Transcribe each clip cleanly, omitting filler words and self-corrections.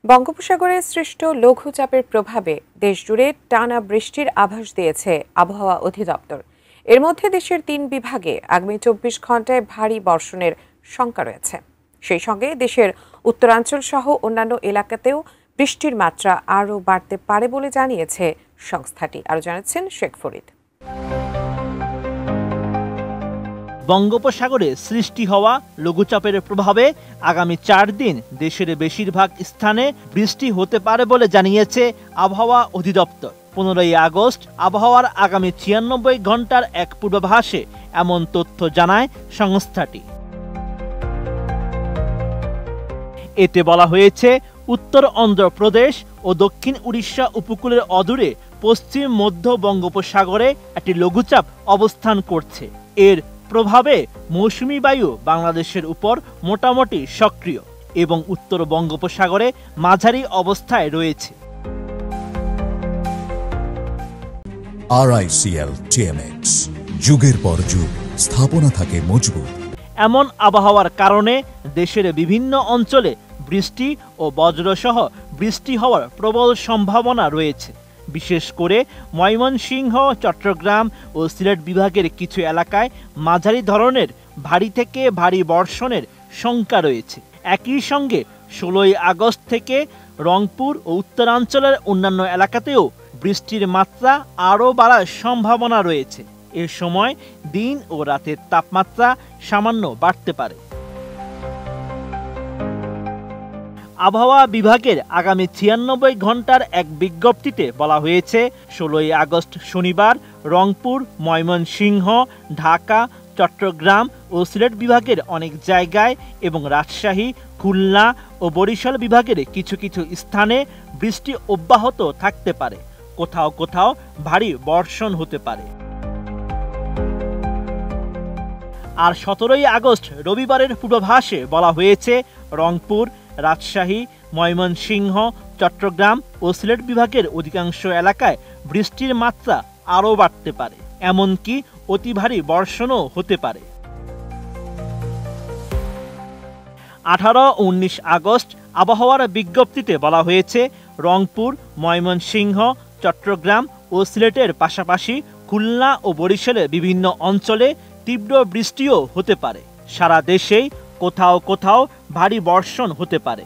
বঙ্গোপসাগরে সৃষ্ট লঘুচাপের প্রভাবে দেশজুড়ে টানা বৃষ্টির আভাস দিয়েছে আবহাওয়া অধিদপ্তর। এর মধ্যে দেশের ৩ বিভাগে আগামী ২৪ ঘন্টায় ভারী বর্ষণের শঙ্কা রয়েছে। সেই সঙ্গে দেশের উত্তরাঞ্চল সহ অন্যান্য এলাকাতেও বৃষ্টির মাত্রা আরও বাড়তে পারে বলে জানিয়েছে সংস্থাটি। আরও জানাচ্ছেন শেখ ফরিদ। বঙ্গোপসাগরে সৃষ্টি হওয়া লঘুচাপের প্রভাবে আগামী ৪ দিন দেশের বেশিরভাগ স্থানে বৃষ্টি হতে পারে বলে জানিয়েছে আবহাওয়া অধিদপ্তর। ১৫ই আগস্ট আবহাওয়ার আগামী ৯৬ ঘন্টার এক পূর্বাভাসে এমন তথ্য জানায় সংস্থাটি। এতে বলা হয়েছে, উত্তর অন্ধ্রপ্রদেশ ও দক্ষিণ উড়িষ্যা উপকূলের অদূরে পশ্চিম মধ্য বঙ্গোপসাগরে একটি লঘুচাপ অবস্থান করছে। এর প্রভাবে মৌসুমী বায়ু বাংলাদেশের উপর মোটামুটি সক্রিয় এবং উত্তর বঙ্গোপসাগরে মাঝারি অবস্থায় রয়েছে। RICL TMX, যুগের পর যুগ স্থাপনা থাকে মজবুত। এমন আবহাওয়ার কারণে দেশের বিভিন্ন অঞ্চলে বৃষ্টি ও বজ্রসহ বৃষ্টি হওয়ার প্রবল সম্ভাবনা রয়েছে। বিশেষ করে ময়মনসিংহ, চট্টগ্রাম ও সিলেট বিভাগের কিছু এলাকায় মাঝারি ধরনের ভারী থেকে ভারী বর্ষণের শঙ্কা রয়েছে। একই সঙ্গে ১৬ই আগস্ট থেকে রংপুর ও উত্তরাঞ্চলের অন্যান্য এলাকাতেও বৃষ্টির মাত্রা আরও বাড়ার সম্ভাবনা রয়েছে। এ সময় দিন ও রাতের তাপমাত্রা সামান্য বাড়তে পারে। আবহাওয়া বিভাগের আগামী ৯৬ ঘন্টার এক বিজ্ঞপ্তিতে বলা হয়েছে, ১৬ই আগস্ট শনিবার রংপুর, ময়মনসিংহ, ঢাকা, চট্টগ্রাম ও সিলেট বিভাগের অনেক জায়গায় এবং রাজশাহী, খুলনা ও বরিশাল বিভাগের কিছু কিছু স্থানে বৃষ্টি অব্যাহত থাকতে পারে। কোথাও কোথাও ভারী বর্ষণ হতে পারে। আর ১৭ই আগস্ট রবিবারের পূর্বাভাসে বলা হয়েছে, রংপুর, রাজশাহী, ময়মনসিংহ, চট্টগ্রাম ও সিলেট বিভাগের অধিকাংশ এলাকায় বৃষ্টির মাত্রা আরও বাড়তে পারে, এমনকি অতি ভারী বর্ষণও হতে পারে। ১৮ ও ১৯ আগস্ট আবহাওয়ার বিজ্ঞপ্তিতে বলা হয়েছে, রংপুর, ময়মনসিংহ, চট্টগ্রাম ও সিলেটের পাশাপাশি খুলনা ও বরিশালের বিভিন্ন অঞ্চলে তীব্র বৃষ্টিও হতে পারে। সারা দেশেই কোথাও কোথাও ভারী বর্ষণ হতে পারে।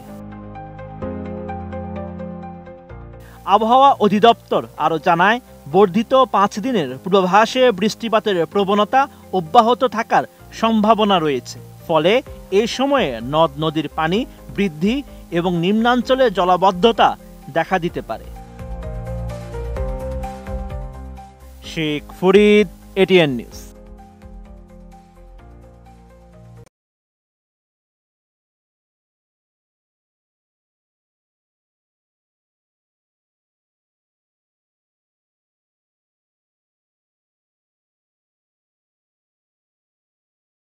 আবহাওয়া অধিদপ্তর আরও জানায়, বর্ধিত ৫ দিনের পূর্বাভাসে বৃষ্টিপাতের প্রবণতা অব্যাহত থাকার সম্ভাবনা রয়েছে। ফলে এ সময়ে নদ নদীর পানি বৃদ্ধি এবং নিম্নাঞ্চলে জলাবদ্ধতা দেখা দিতে পারে। Sheikh Farid, ATN news.